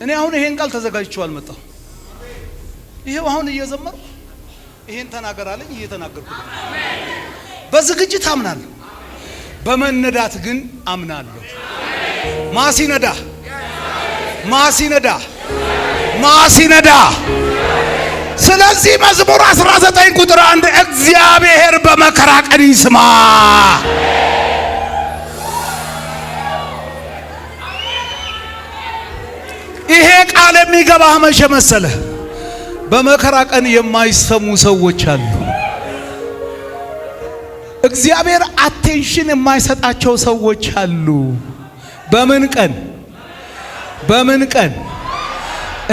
እኔ አሁን ይሄን ቃል ተዘጋጅቼው አልመጣሁ። ይሄው አሁን እየዘመርኩ ይሄን ተናገር አለኝ እየተናገርኩ ነው። በዝግጅት አምናለሁ፣ በመነዳት ግን አምናለሁ። ማሲነዳ ማሲነዳ ማሲነዳ። ስለዚህ መዝሙር 19 ቁጥር 1 እግዚአብሔር በመከራ ቀን ይስማ። ይሄ ቃል የሚገባህ መቼ መሰለህ? በመከራ ቀን የማይሰሙ ሰዎች አሉ። እግዚአብሔር አቴንሽን የማይሰጣቸው ሰዎች አሉ። በምን ቀን? በምን ቀን?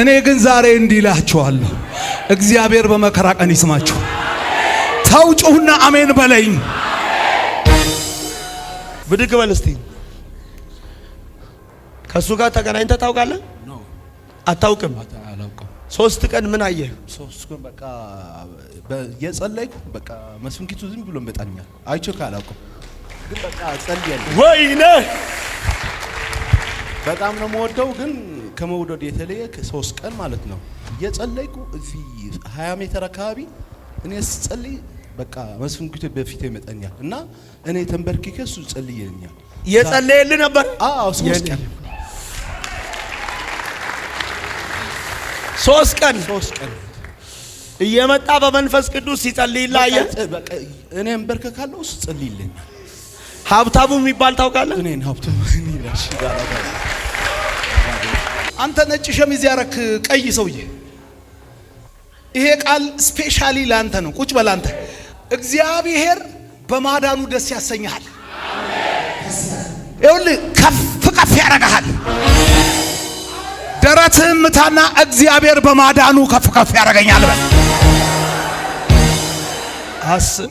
እኔ ግን ዛሬ እንዲላችኋለሁ፣ እግዚአብሔር በመከራ ቀን ይስማችሁ። ተውጩህና አሜን በለኝ። ብድግ በል እስቲ። ከሱ ጋር ተገናኝተህ ታውቃለህ? አታውቅም? አላውቅም። 3 ቀን ምን አየህ? 3 ቀን በቃ የጸለይኩ በቃ መስንኪቱ ዝም ብሎ መጣኛል። አይቼው ካላውቅም ግን በቃ ጸልያለሁ። ወይኔ በጣም ነው የምወደው። ግን ከመውደድ የተለየ 3 ቀን ማለት ነው የጸለይኩ እዚህ 20 ሜትር አካባቢ እኔ ስጸልይ በቃ መስንኪቱ በፊት ይመጣኛል እና እኔ ተንበርክኬ እሱ ጸልይልኛል። የጸለየልህ ነበር? አዎ 3 ቀን 3 ቀን እየመጣ በመንፈስ ቅዱስ ሲጸልይልህ አየህ? በቃ እኔ እንበርከካለሁ እሱ ጸልይልኛል። ሀብታሙ የሚባል ታውቃለህ? እኔን ሀብታሙ ይላሽ ጋር አንተ ነጭ ሸሚዝ ያረክ ቀይ ሰውዬ፣ ይሄ ቃል ስፔሻሊ ላንተ ነው። ቁጭ በል አንተ። እግዚአብሔር በማዳኑ ደስ ያሰኛል። ይኸውልህ ከፍ ከፍ ያረጋሃል። ደረትህን ምታና እግዚአብሔር በማዳኑ ከፍ ከፍ ያረጋኛል በል። 1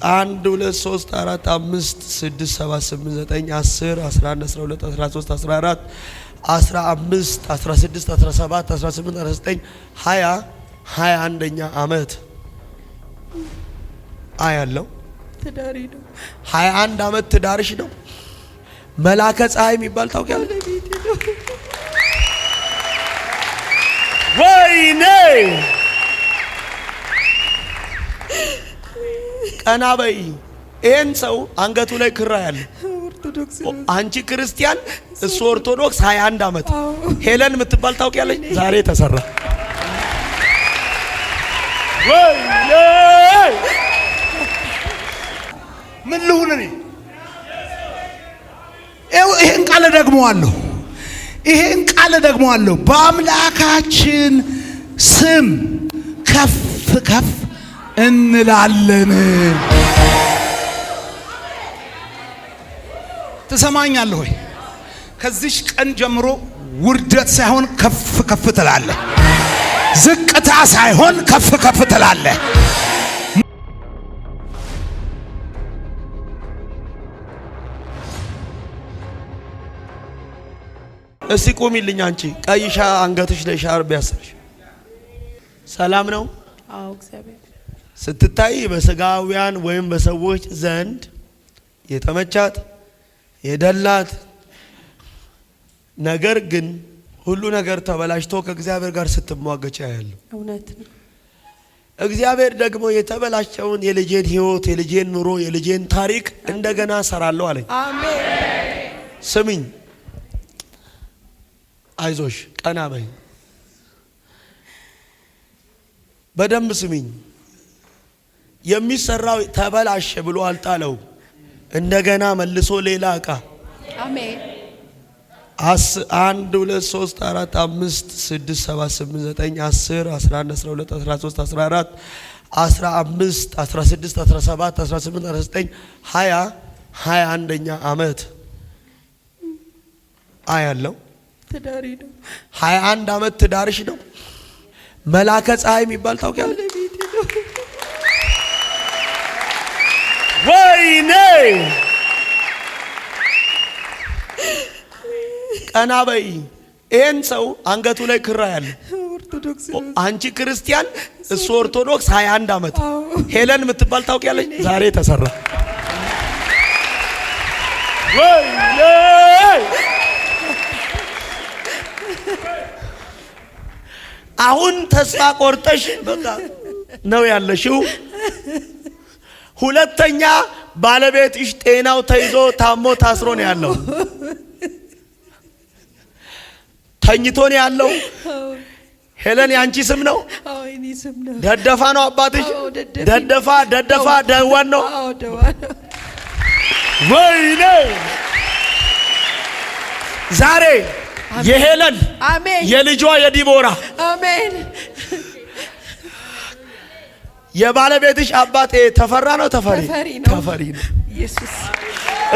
2 3 4 5 6 7 8 9 10 11 12 13 14 15 16 17 18 19 20 21ኛ ዓመት አያለው። ትዳሪ ነው። 21 ዓመት ትዳርሽ ነው። መላከ ፀሐይ የሚባል ታውቂያለሽ? ወይኔ ቀና በይ። ይሄን ሰው አንገቱ ላይ ክራ ያለ ኦርቶዶክስ አንቺ ክርስቲያን እሱ ኦርቶዶክስ 21 ዓመት። ሄለን የምትባል ታውቂያለሽ? ዛሬ ተሰራ። ወይኔ ምን ልሁን እኔ? ይሄን ቃል ደግመዋለሁ። ይሄን ቃል ደግመዋለሁ። በአምላካችን ስም ከፍ ከፍ እንላለን። ትሰማኛለህ ሆይ? ከዚህ ቀን ጀምሮ ውርደት ሳይሆን ከፍ ከፍ ትላለህ። ዝቅታ ሳይሆን ከፍ ከፍ ትላለህ። እስቲ ቁሚልኝ አንቺ ቀይ አንገትሽ ላይ ሻርብ ያሰርሽ። ሰላም ነው? አዎ እግዚአብሔር። ስትታይ በስጋውያን ወይም በሰዎች ዘንድ የተመቻት የደላት ነገር ግን ሁሉ ነገር ተበላሽቶ ከእግዚአብሔር ጋር ስትሟገች ያያለሁ። እውነት ነው። እግዚአብሔር ደግሞ የተበላሸውን የልጄን ሕይወት፣ የልጄን ኑሮ፣ የልጄን ታሪክ እንደገና ሰራለሁ አለኝ። አሜን። ስሚኝ፣ አይዞሽ፣ ቀና በይ፣ በደንብ ስሚኝ። የሚሰራው ተበላሸ ብሎ አልጣለው፣ እንደገና መልሶ ሌላ ዕቃ። አሜን። 1 2 3 4 5 6 7 8 9 10 11 12 13 14 15 16 17 18 19 20 21ኛ ዓመት አያለው። ትዳሪ ነው። 21 ዓመት ትዳርሽ ነው። መላከ ፀሐይ የሚባል ታውቂያለሽ? ወይኔ ቀና በይ። ይሄን ሰው አንገቱ ላይ ክራ ያለ ኦርቶዶክስ አንቺ ክርስቲያን እሱ ኦርቶዶክስ 21 ዓመት። ሄለን የምትባል ታውቂያለሽ? ዛሬ ተሰራ። ወይኔ አሁን ተስፋ ቆርጠሽ በቃ ነው ያለሽው። ሁለተኛ ባለቤትሽ ጤናው ተይዞ ታሞ ታስሮ ነው ያለው። ተኝቶ ነው ያለው። ሄለን ያንቺ ስም ነው? አዎ የኔ ስም ነው። ደደፋ ነው አባትሽ? ደደፋ ደዋን ነው? አዎ ደዋን ነው። ወይኔ ዛሬ የሄለን አሜን፣ የልጇ የዲቦራ አሜን። የባለቤትሽ አባት ተፈራ ነው? ተፈሪ ነው። ኢየሱስ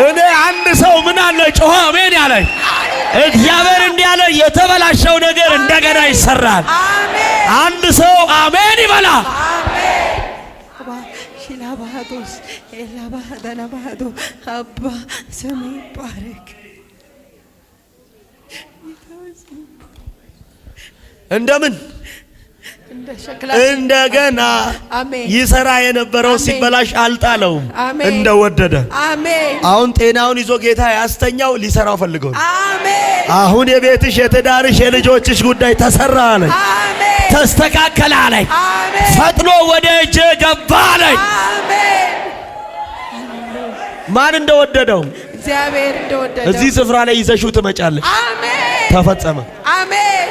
እኔ አንድ ሰው ምን አለ ጮኸ አሜን ያለኝ። እግዚአብሔር እንዲህ ያለ የተበላሸው ነገር እንደገና ይሰራል። አሜን። አንድ ሰው አሜን ይበላ። አሜን። አባ ሽላባዶስ ኤላባዳናባዶ አባ ስሙ ይባረክ። እንደምን እንደሸክላ እንደገና አሜን። ይሰራ የነበረው ሲበላሽ አልጣለውም አሜን። እንደወደደ አሜን። አሁን ጤናውን ይዞ ጌታ ያስተኛው ሊሰራው ፈልገው። አሜን። አሁን የቤትሽ የትዳርሽ የልጆችሽ ጉዳይ ተሰራ አለኝ። አሜን። ተስተካከለ አለኝ። አሜን። ፈጥኖ ወደ እጄ ገባ አለኝ። አሜን። ማን እንደወደደው እግዚአብሔር እንደወደደው እዚህ ስፍራ ላይ ይዘሽው ትመጫለሽ። አሜን። ተፈጸመ። አሜን።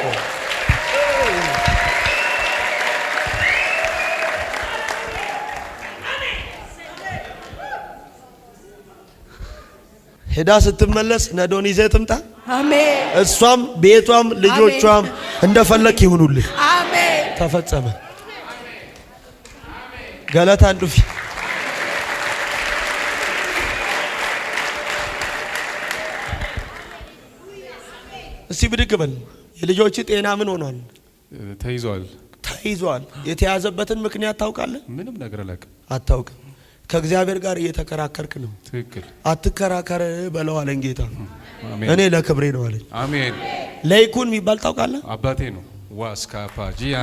ሄዳ ስትመለስ ነዶን ይዘህ ትምጣ። አሜን። እሷም ቤቷም ልጆቿም እንደፈለክ ይሁኑልህ። አሜን። ተፈጸመ። ገለታ አንዱፊ እስቲ ብድግ በል። የልጆች ጤና ምን ሆኗል? ተይዟል። የተያዘበትን ምክንያት ታውቃለህ? ምንም ነገር አታውቅም። ከእግዚአብሔር ጋር እየተከራከርክ ነው። ትክክል። አትከራከር በለው አለኝ ጌታ። እኔ ለክብሬ ነው አለኝ። አሜን። ለይኩን የሚባል ታውቃለህ? አባቴ ነው። ዋስካፓ ጂያ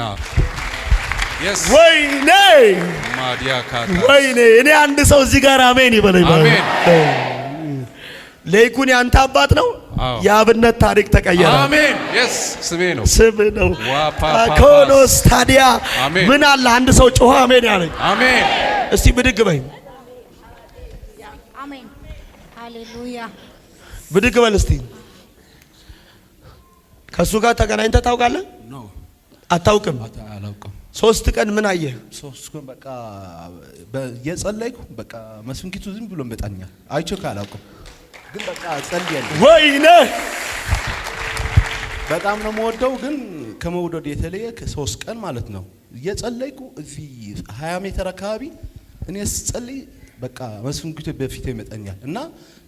ወይኔ ወይኔ። እኔ አንድ ሰው እዚህ ጋር አሜን ይበለኝ። አሜን። ለይኩን ያንተ አባት ነው። የአብነት ታሪክ ተቀየረ። አሜን። ስሜ ነው። ስም ነው። ኮኖስ ታዲያ ምን አለ አንድ ሰው ጮኸ አሜን ያለኝ። አሜን። እስቲ ብድግ በይ። አሜን። ሃሌሉያ። ብድግ በል እስቲ። ከሱ ጋር ተገናኝተህ ታውቃለህ? አታውቅም? አላውቅም። 3 ቀን ምን አየህ? 3 ቀን በቃ የጸለይኩ በቃ መስፍንኪቱ ዝም ብሎ መጣኛል። አይቼው አላውቅም፣ ግን በቃ ጸልያለሁ። ወይኔ በጣም ነው የምወደው፣ ግን ከመውደድ የተለየ 3 ቀን ማለት ነው የጸለይኩ እዚህ 20 ሜትር አካባቢ እኔ ስጸልይ በቃ መስፍንኪቱ በፊቴ ይመጣኛል እና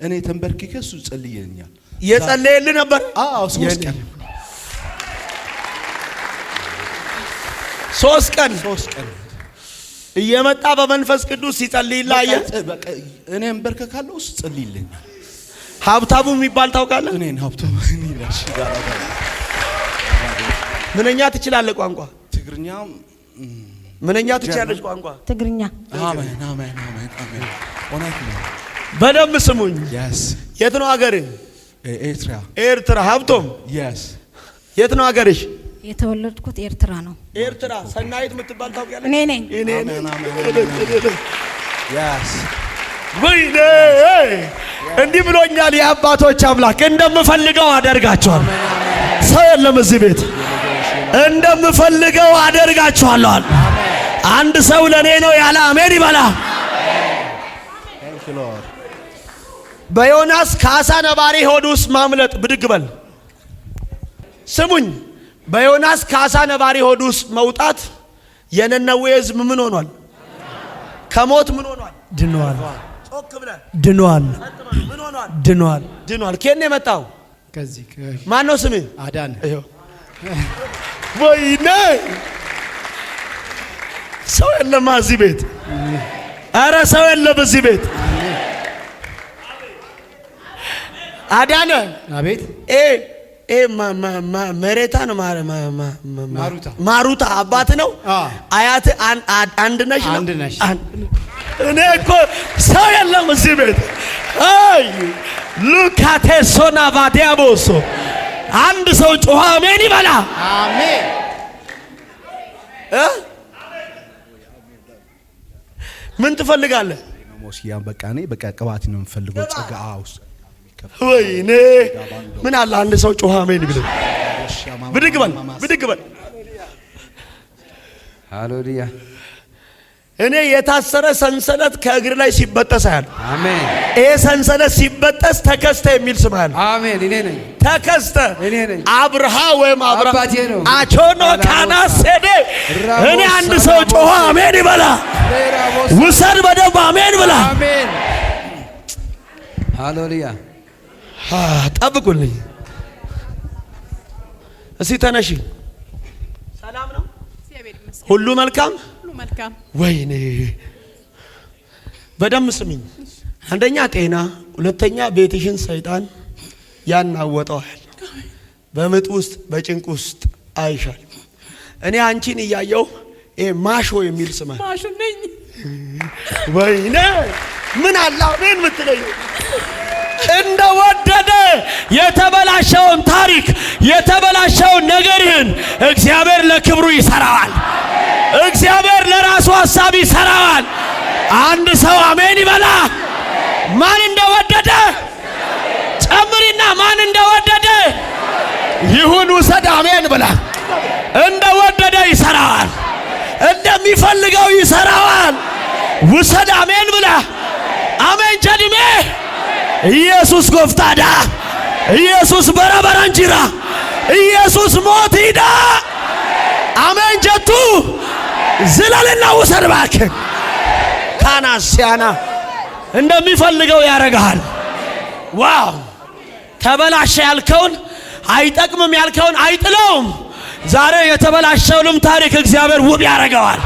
እኔ ተንበርክኬ እሱ ጸልየኛል። የጸለየልህ ነበር? አዎ 3 ቀን 3 ቀን እየመጣ በመንፈስ ቅዱስ ሲጸልይልህ አየህ? በቃ እኔ እንበርከካለሁ እሱ ጸልይልኛል። ሀብታሙ የሚባል ታውቃለህ? እኔን ሀብታሙ እኔላሽ ጋር ምንኛ ትችላለህ ቋንቋ? ትግርኛ ምንኛ ትችላለሽ ቋንቋ? ትግርኛ። አሜን አሜን አሜን አሜን። ኦናይት ነው። በደንብ ስሙኝ። የት ነው ሀገርህ? ኤርትራ። ሀብቶም የት ነው ሀገርሽ? የተወለድኩት ኤርትራ ነው። ኤርትራ። ሰናይት የምትባል ታውቂያለሽ? እኔ ነኝ። ወይኔ እንዲህ ብሎኛል የአባቶች አምላክ፣ እንደምፈልገው አደርጋቸዋለሁ። ሰው የለም እዚህ ቤት። እንደምፈልገው አደርጋቸዋለሁ። አንድ ሰው ለኔ ነው ያለ አሜን ይበላ። በዮናስ ከአሳ ነባሪ ሆድ ውስጥ ማምለጥ። ብድግ በል ስሙኝ። በዮናስ ከአሳ ነባሪ ሆድ ውስጥ መውጣት የነነዌ ሕዝብ ምን ሆኗል? ከሞት ምን ሆኗል? ድኗል። ድኗል። ምን ሆኗል? ድኗል። ከኔ የመጣው ከዚህ ማን ነው ስምህ? አዳን። ወይኔ ሰው የለም እዚህ ቤት። አረ ሰው የለም እዚህ ቤት። አዳነ አቤት። መሬታ ነው ማሩታ አባት ነው። አያት አንድ ነሽ? አንድ ነሽ። እኔ እኮ ሰው የለም እዚህ ቤት። አይ ሉካቴ ሶና ባዲያቦሶ አንድ ሰው ጮኸ አሜን ይበላ። አሜን። ምን ትፈልጋለህ? ሞስያን በቃ እኔ በቃ ቅባት ነው የምፈልገው። ጸጋ ውስጥ ወይኔ ምን አለ አንድ ሰው ጮኸ አሜን ይበል። ብድግ በል ብድግ በል። ሃሌሉያ። እኔ የታሰረ ሰንሰለት ከእግር ላይ ሲበጠስ አያለሁ። አሜን። ይሄ ሰንሰለት ሲበጠስ ተከስተ የሚል ስም አለ። አሜን። እኔ ነኝ ተከስተ እኔ ነኝ። አብርሃ ወይም አባቴ ነው። አቾኖ ካናሴዴ እኔ አንድ ሰው ጮኸ አሜን ይበላ። ውሰድ በደንብ አሜን ብላ። አሜን። ሃሌሉያ። ጠብቁልኝ እስቲ ተነሺ። ሰላም ነው? ሁሉ መልካም መልካም። ወይኔ በደም ስሚኝ። አንደኛ ጤና፣ ሁለተኛ ቤትሽን ሰይጣን ያናወጠዋል። በምጥ ውስጥ በጭንቅ ውስጥ አይሻል። እኔ አንቺን እያየው ማሾ የሚል ስም አለ። ማሾ ነኝ። ወይኔ ምን አለ አሜን ምትለኝ? እንደወደደ የተበላሸውን ታሪክ የተበላሸውን ነገርህን እግዚአብሔር ለክብሩ ይሰራዋል። እግዚአብሔር ለራሱ ሐሳብ ይሰራዋል። አንድ ሰው አሜን ይበላ። ማን እንደወደደ ጨምሪና፣ ማን እንደወደደ ይሁን ውሰድ አሜን ብላ። እንደወደደ ይሰራዋል፣ እንደሚፈልገው ይሰራዋል። ውሰድ አሜን ብላ። አሜን ጀድሜ ኢየሱስ ጎፍታዳ ኢየሱስ በረበረንጂራ ኢየሱስ ሞት ሂዳ አሜን ጀቱ ዝለልና ውሰድ እባክህ። ካናሲያና እንደሚፈልገው ያረጋል። ዋው ተበላሸ ያልከውን አይጠቅምም ያልከውን አይጥለውም። ዛሬ የተበላሸውንም ታሪክ እግዚአብሔር ውብ ያረጋዋል።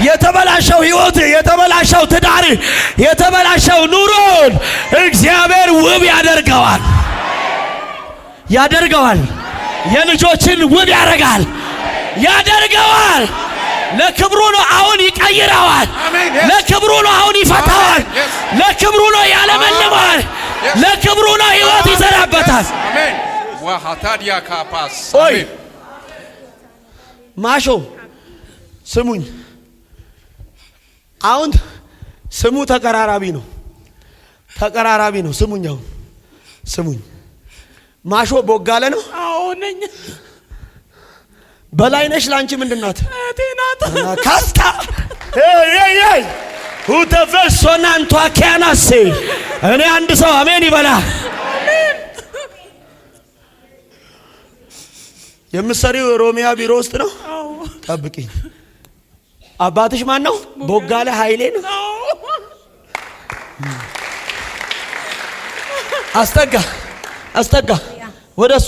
የተበላሸው ህይወት፣ የተበላሸው ትዳር፣ የተበላሸው ኑሮን እግዚአብሔር ውብ ያደርገዋል ያደርገዋል። የልጆችን ውብ ያረጋል ያደርገዋል። ለክብሩ ነው አሁን ይቀይረዋል። ለክብሩ ነው አሁን ይፈታዋል። ለክብሩ ነው ያለመልማል። ለክብሩ ነው ህይወት ይዘራበታል። አሜን። ወሃታዲያ ካፓስ አሜን። ማሾ ስሙኝ፣ አሁን ስሙ ተቀራራቢ ነው፣ ተቀራራቢ ነው። ስሙኝ፣ አሁን ስሙኝ። ማሾ ቦጋለ ነው። አዎ ነኝ። በላይነሽ ላንቺ ምንድናት? እቴናት ካስታ ኤይ ሁተፈሶና አንቷ ካናሴ እኔ አንድ ሰው አሜን ይበላ። የምትሰሪው ሮሚያ ቢሮ ውስጥ ነው? አዎ። ጠብቂኝ። አባትሽ ማን ነው? ቦጋለ ኃይሌ ነው። አስጠጋ አስጠጋ ወደሱ።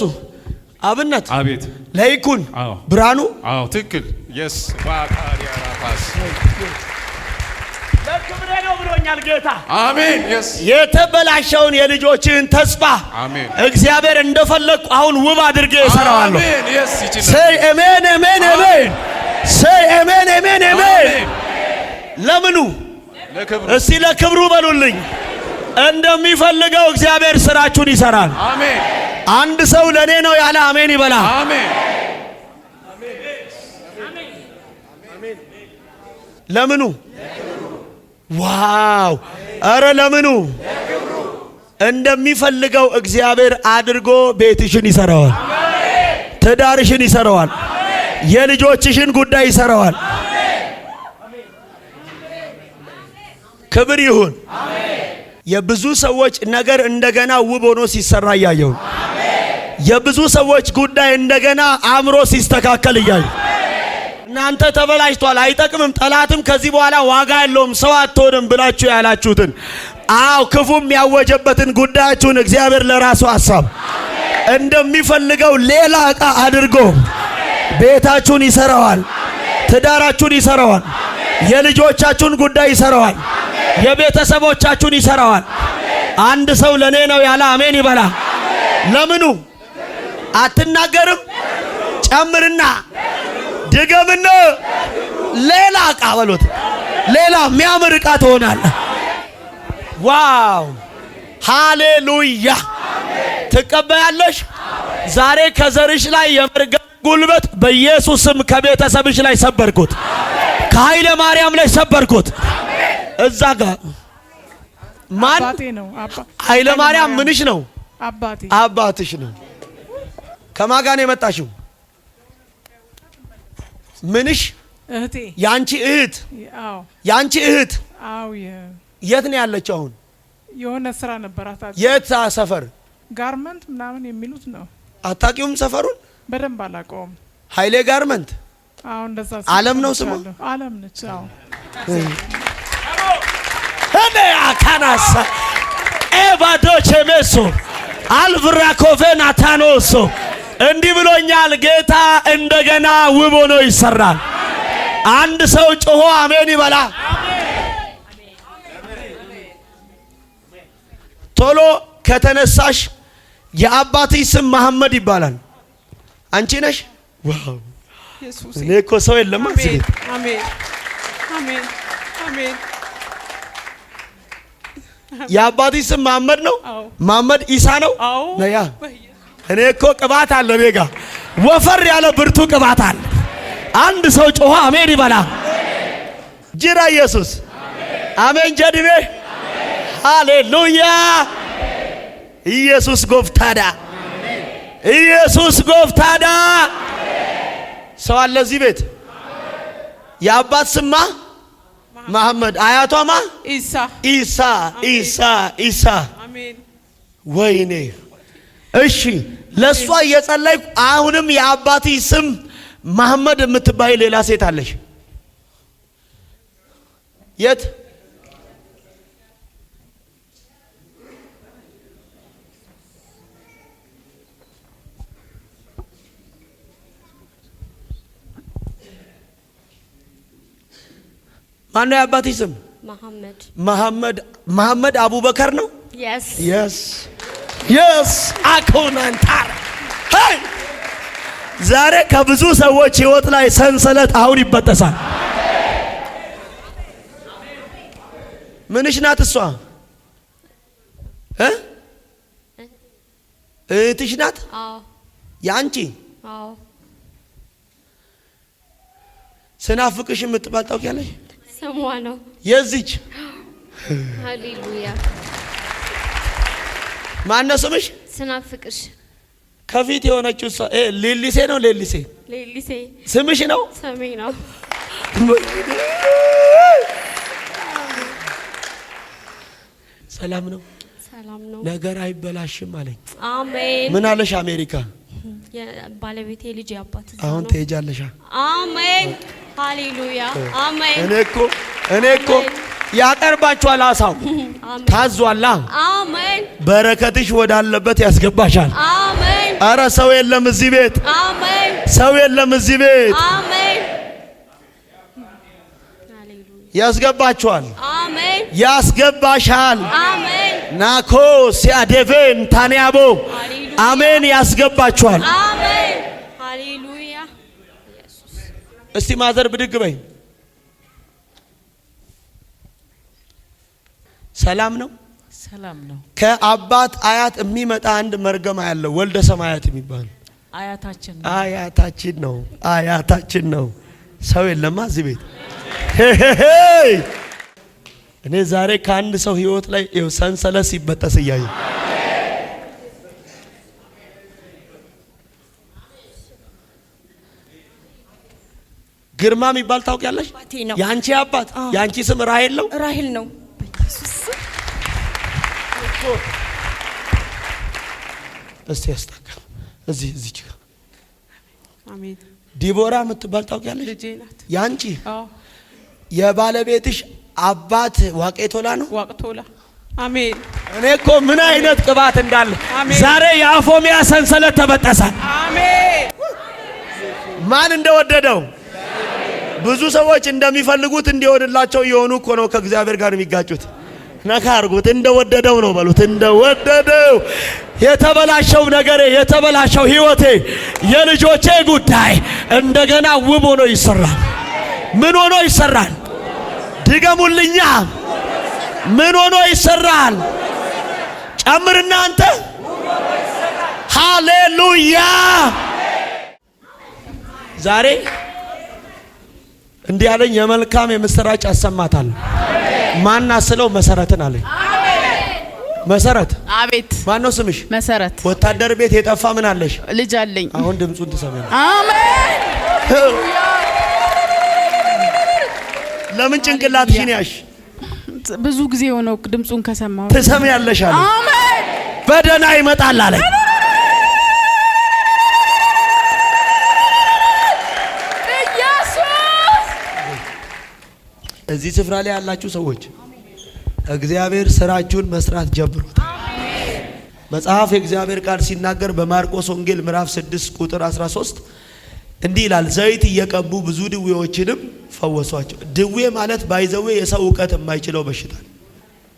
አብነት አቤት። ለይኩን አዎ። ብርሃኑ አዎ ትክክል። የስ ዋታዲያ ራፓስ ለክብሬ ነው ብሎኛል ጌታ። አሜን። የስ የተበላሸውን የልጆችን ተስፋ አሜን እግዚአብሔር እንደፈለኩ አሁን ውብ አድርጌ እሰራዋለሁ። አሜን። የስ ይችላል። ሰይ አሜን አሜን አሜን። ሰይ አሜን አሜን አሜን። ለምኑ ለክብሩ እስቲ ለክብሩ በሉልኝ። እንደሚፈልገው እግዚአብሔር ስራችሁን ይሰራል። አሜን። አንድ ሰው ለኔ ነው ያለ አሜን ይበላ። አሜን። ለምኑ ዋው! አረ ለምኑ እንደሚፈልገው እግዚአብሔር አድርጎ ቤትሽን ይሰራዋል። ትዳርሽን ይሰራዋል። የልጆችሽን ጉዳይ ይሰራዋል። ክብር ይሁን። የብዙ ሰዎች ነገር እንደገና ውብ ሆኖ ሲሰራ እያየሁ፣ የብዙ ሰዎች ጉዳይ እንደገና አምሮ ሲስተካከል እያየሁ። እናንተ ተበላሽቷል፣ አይጠቅምም፣ ጠላትም ከዚህ በኋላ ዋጋ የለውም፣ ሰው አትሆንም ብላችሁ ያላችሁትን አው ክፉም ያወጀበትን ጉዳያችሁን እግዚአብሔር ለራሱ ሐሳብ እንደሚፈልገው ሌላ ዕቃ አድርጎ ቤታችሁን ይሰራዋል። ትዳራችሁን ይሰራዋል። የልጆቻችሁን ጉዳይ ይሰራዋል። የቤተሰቦቻችሁን ይሰራዋል። አንድ ሰው ለኔ ነው ያለ አሜን ይበላ። ለምኑ አትናገርም? ጨምርና ድገምና ሌላ ዕቃ በሉት። ሌላ የሚያምር ዕቃ ትሆናለህ። ዋው ሃሌሉያ! ትቀበያለሽ። ዛሬ ከዘርሽ ላይ የመርገም ጉልበት በኢየሱስ ስም ከቤተሰብሽ ላይ ሰበርኩት። ከኃይለ ማርያም ላይ ሰበርኩት። እዛ ጋር ማን አባቴ ነው? ኃይለ ማርያም ምንሽ ነው? አባቴ አባትሽ ነው። ከማን ጋር ነው የመጣሽው? ምንሽ? እህቴ። ያንቺ እህት? አዎ ያንቺ እህት? አዎ። የት ነው ያለችው አሁን? የሆነ ስራ ነበራት። የት ሰፈር? ጋርመንት ምናምን የሚሉት ነው። አታውቂውም ሰፈሩን? በደንብ አላውቀውም። ኃይሌ ጋርመንት? አዎ እንደዛ። ዓለም ነው ስሙ? ዓለም ነች። አዎ እኔ አካናሳ ኤባዶቼ ሜሶ አልቭራኮቬና ታኖሶ እንዲህ ብሎኛል ጌታ፣ እንደገና ውብ ሆኖ ይሰራል። አንድ ሰው ጮሆ አሜን ይበላ። ቶሎ ከተነሳሽ የአባትሽ ስም መሐመድ ይባላል። አንቺ ነሽ? ዋው! ኢየሱስ እኔ እኮ ሰው የለም። አሜን አሜን አሜን አሜን። የአባትሽ ስም መሐመድ ነው? አዎ። መሐመድ ኢሳ ነው? አዎ። ነያ እኔ እኮ ቅባት አለ ቤጋ፣ ወፈር ያለ ብርቱ ቅባት አለ። አንድ ሰው ጮኸ አሜን ይበላ። ጅራ ኢየሱስ አሜን ጀድሜ ሃሌሉያ። ኢየሱስ ጎፍታዳ፣ ኢየሱስ ጎፍታዳ። ሰው አለ እዚህ ቤት። የአባት ስማ መሐመድ፣ አያቷማ ኢሳ ኢሳ ኢሳ ኢሳ። አሜን። ወይኔ እሺ፣ ለሷ እየጸለይኩ አሁንም የአባትሽ ስም መሐመድ የምትባይ ሌላ ሴት አለሽ? የት? ማነው የአባትሽ ስም? መሐመድ። መሐመድ አቡበከር ነው? Yes. Yes. Yes. አኮናንታር ሄይ! ዛሬ ከብዙ ሰዎች ህይወት ላይ ሰንሰለት አሁን ይበጠሳል። ምንሽ ናት እሷ? እህትሽ ናት? አዎ። ያንቺ? አዎ። ስናፍቅሽ የምትባል ታውቂያለሽ? ስሟ ነው። የዚች? ሃሌሉያ። ማነው ስምሽ? ስናፍቅሽ። ከፊት የሆነችው እሷ ሌሊሴ ነው? ሌሊሴ ሌሊሴ ስምሽ ነው? ስሜ ነው። ሰላም ነው? ሰላም ነው። ነገር አይበላሽም አለኝ። አሜን። ምን አለሽ? አሜሪካ የባለቤቴ ልጅ አባት አሁን ትሄጃለሽ? አሜን። ሃሌሉያ። አሜን። እኔ እኮ ያቀርባችኋል። አሳው ታዟላ። አሜን። በረከትሽ ወዳለበት ያስገባሻል። አሜን። አረ ሰው የለም እዚህ ቤት። አሜን። ሰው የለም እዚህ ቤት። አሜን። ሃሌሉያ። ያስገባችኋል። አሜን። ያስገባሻል። አሜን። ናኮ ሲያዴቬን ታንያቦ አሜን። ያስገባችኋል። አሜን። ሃሌሉያ። ኢየሱስ። እስቲ ማዘር ብድግ በይ። ሰላም ነው? ሰላም ነው። ከአባት አያት የሚመጣ አንድ መርገማ ያለው ወልደ ሰማያት የሚባል አያታችን ነው። አያታችን ነው። አያታችን ነው። ሰው የለማ እዚህ ቤት። እኔ ዛሬ ከአንድ ሰው ህይወት ላይ ሰንሰለት ሲበጠስ እያየ ግርማ የሚባል ታውቂያለሽ? ያንቺ አባት ያንቺ ስም ራሄል ነው? ራሄል ነው። እስቲ ያስታካ እዚህ ጋር አሜን። ዲቦራ የምትባል ታውቂያለሽ? ልጄ ናት። ያንቺ? አዎ። የባለቤትሽ አባት ዋቄቶላ ነው? ዋቅቶላ። አሜን። እኔ እኮ ምን አይነት ቅባት እንዳለ አሜን። ዛሬ የአፎሚያ ሰንሰለት ተበጠሰ። አሜን። ማን እንደወደደው ብዙ ሰዎች እንደሚፈልጉት እንዲሆንላቸው የሆኑ እኮ ነው ከእግዚአብሔር ጋር የሚጋጩት። ነካ አርጉት። እንደወደደው ነው በሉት። እንደወደደው የተበላሸው ነገሬ፣ የተበላሸው ህይወቴ፣ የልጆቼ ጉዳይ እንደገና ውብ ሆኖ ይሰራል። ምን ሆኖ ይሰራል? ድገሙልኛ። ምን ሆኖ ይሰራል? ጨምርና አንተ። ሃሌሉያ። ዛሬ እንዲህ ያለኝ የመልካም የምስራች አሰማታለሁ። ማን አስለው መሰረትን አለኝ። መሰረት አቤት። ማን ነው ስምሽ? መሰረት። ወታደር ቤት የጠፋ ምን አለሽ? ልጅ አለኝ። አሁን ድምጹን ትሰማለሽ። አሜን። ለምን ጭንቅላትሽን ያሽ? ብዙ ጊዜ ሆነው ድምጹን ከሰማው ትሰሚያለሽ አለ። አሜን። በደህና ይመጣል አለኝ። እዚህ ስፍራ ላይ ያላችሁ ሰዎች እግዚአብሔር ስራችሁን መስራት ጀምሮታል። መጽሐፍ የእግዚአብሔር ቃል ሲናገር በማርቆስ ወንጌል ምዕራፍ 6 ቁጥር 13 እንዲህ ይላል፣ ዘይት እየቀቡ ብዙ ድዌዎችንም ፈወሷቸው። ድዌ ማለት ባይዘዌ የሰው ዕውቀት የማይችለው በሽታ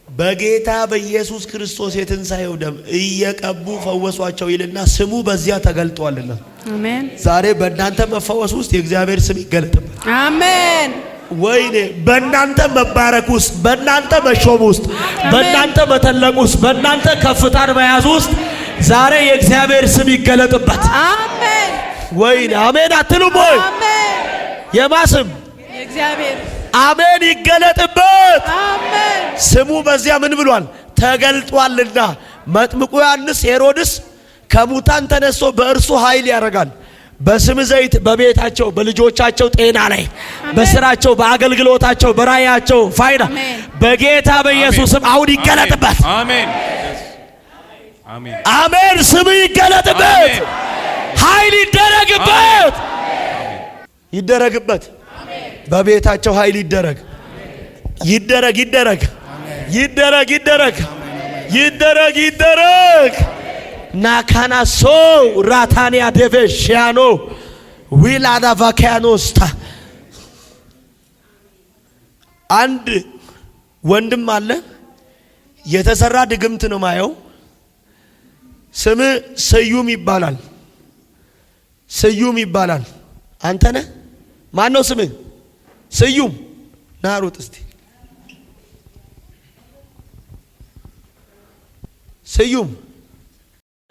በጌታ በኢየሱስ ክርስቶስ የትንሣኤው ደም እየቀቡ ፈወሷቸው ይልና ስሙ በዚያ ተገልጧልና። አሜን። ዛሬ በእናንተ መፈወስ ውስጥ የእግዚአብሔር ስም ይገለጥበት። አሜን። ወይኔ በእናንተ መባረክ ውስጥ፣ በእናንተ መሾም ውስጥ፣ በእናንተ መተለቅ ውስጥ፣ በእናንተ ከፍታን መያዝ ውስጥ ዛሬ የእግዚአብሔር ስም ይገለጥበት። አሜን። ወይኔ አሜን አትሉም ወይ? አሜን። የማስም የእግዚአብሔር አሜን ይገለጥበት። አሜን። ስሙ በዚያ ምን ብሏል? ተገልጧልና። መጥምቁ ዮሐንስ ሄሮድስ ከሙታን ተነስቶ በእርሱ ኃይል ያደርጋል። በስም ዘይት በቤታቸው በልጆቻቸው ጤና ላይ በስራቸው በአገልግሎታቸው በራያቸው ፋይዳ በጌታ በኢየሱስም አሁን ይገለጥበት። አሜን አሜን አሜን። ስም ይገለጥበት። ኃይል ይደረግበት። ይደረግበት። በቤታቸው ኃይል ይደረግ ይደረግ ይደረግ ይደረግ ይደረግ ይደረግ ይደረግ። ናካናሶ ራታኒያ ዴቬሽያኖ ዊላዳ ቫካያኖስታ አንድ ወንድም አለ። የተሰራ ድግምት ነው ማየው። ስም ስዩም ይባላል። ስዩም ይባላል። አንተ ነህ? ማን ነው ስምህ? ስዩም ናሩጥ እስቲ ስዩም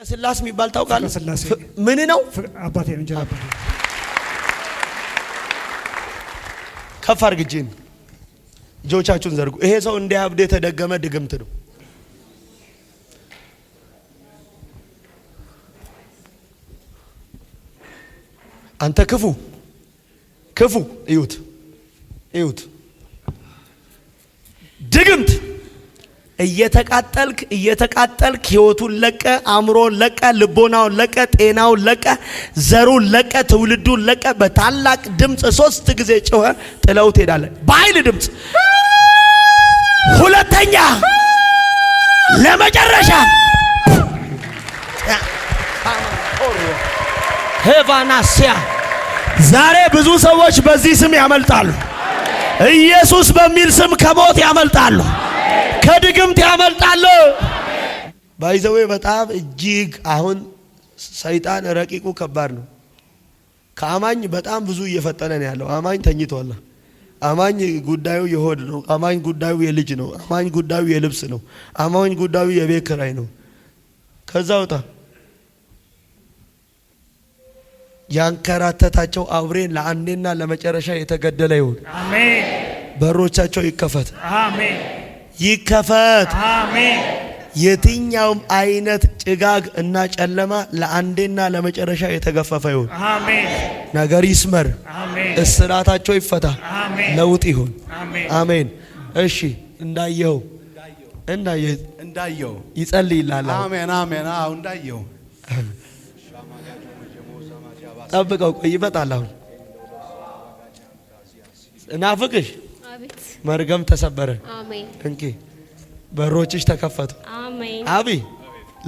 ስላስ የሚባል ታውቃለህ? ምን ነው? አባቴ ነው እንጀራ አባቴ። ከፍ አድርግ እጅህን፣ እጆቻችሁን ዘርጉ። ይሄ ሰው እንዲያብድ የተደገመ ድግምት ነው። አንተ ክፉ ክፉ እዩት እዩት ድግምት እየተቃጠልክ ህይወቱን ለቀ፣ አእምሮን ለቀ፣ ልቦናውን ለቀ፣ ጤናውን ለቀ፣ ዘሩን ለቀ፣ ትውልዱን ለቀ። በታላቅ ድምፅ 3 ጊዜ ጮኸ፣ ጥለው ትሄዳለህ። በኃይል ድምፅ ሁለተኛ ለመጨረሻ ሄቫናሲያ። ዛሬ ብዙ ሰዎች በዚህ ስም ያመልጣሉ። ኢየሱስ በሚል ስም ከሞት ያመልጣሉ፣ ከድግምት ያመልጣሉ። ባይዘዌ በጣም እጅግ አሁን ሰይጣን ረቂቁ ከባድ ነው። ከአማኝ በጣም ብዙ እየፈጠነ ነው ያለው። አማኝ ተኝቷል። አማኝ ጉዳዩ የሆድ ነው። አማኝ ጉዳዩ የልጅ ነው። አማኝ ጉዳዩ የልብስ ነው። አማኝ ጉዳዩ የቤት ኪራይ ነው። ከዛ ወጣ ያንከራተታቸው አውሬን ለአንዴና ለመጨረሻ የተገደለ ይሁን። አሜን። በሮቻቸው ይከፈት። አሜን። ይከፈት። አሜን። የትኛውም አይነት ጭጋግ እና ጨለማ ለአንዴና ለመጨረሻ የተገፈፈ ይሁን። አሜን። ነገር ይስመር። አሜን። እስራታቸው ይፈታ። አሜን። ለውጥ ይሁን። አሜን። አሜን። እሺ እንዳየው ይጸልይልሃል። አሜን አሜን። አዎ እንዳየው ጠብቀው፣ ቆይ ይመጣል። አሁን እናፍቅሽ አቤት። መርገም ተሰበረ። አሜን። እንኪ በሮችሽ ተከፈቱ። አሜን። አቢ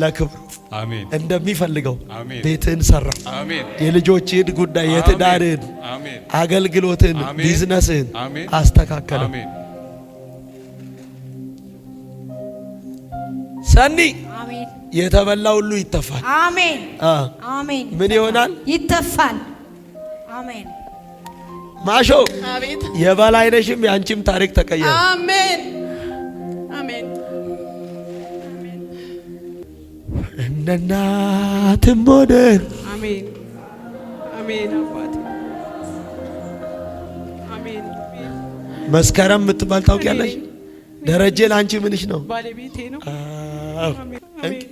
ለክብሩ አሜን እንደሚፈልገው አሜን። ቤትን ሰራ። አሜን። የልጆችን ጉዳይ፣ የትዳርን፣ አሜን። አገልግሎትን፣ አሜን። ቢዝነስን አሜን። አስተካከለ። አሜን። ሰኒ አሜን የተበላ ሁሉ ይተፋል። አሜን አሜን። ምን ይሆናል? ይተፋል። አሜን። ማሾ አቤት። የበላይነሽም ያንቺም ታሪክ ተቀየረ። አሜን አሜን። እንደ እናትም ሆነ አሜን አሜን። አባቴ መስከረም የምትባል ታውቂያለሽ? ደረጀ ላንቺ ምንሽ ነው? ባለቤቴ ነው። አሜን።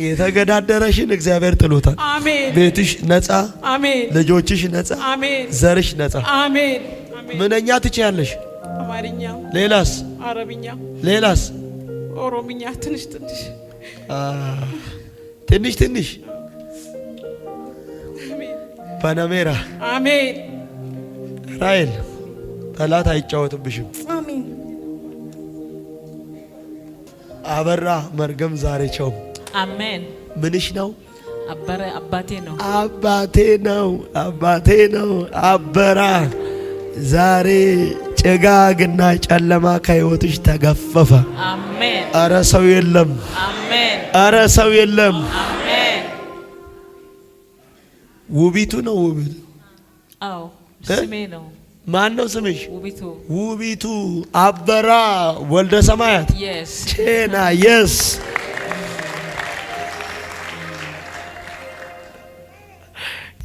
የተገዳደረሽን እግዚአብሔር ጥሎታል። አሜን። ቤትሽ ነፃ፣ አሜን። ልጆችሽ ነፃ፣ አሜን። ዘርሽ ነፃ። አሜን። ምንኛ ትችያለሽ? አማርኛ፣ ሌላስ? አረብኛ፣ ሌላስ? ኦሮምኛ ትንሽ ትንሽ ትንሽ ትንሽ ፓናሜራ። አሜን። ራይል ጠላት አይጫወትብሽም። አሜን። አበራ መርገም ዛሬ ቸው አሜን። ምንሽ ነው? አባቴ ነው። አባቴ ነው። አባቴ ነው። አበራ ዛሬ ጭጋግና ጨለማ ከህይወትሽ ተገፈፈ። አሜን። አረ ሰው የለም። አሜን። አረ ሰው የለም። አሜን። ውቢቱ ነው። ውቢቱ አዎ ስሜ ነው። ማን ነው ስምሽ? ውቢቱ። ውቢቱ አበራ ወልደ ሰማያት የስ ቼና የስ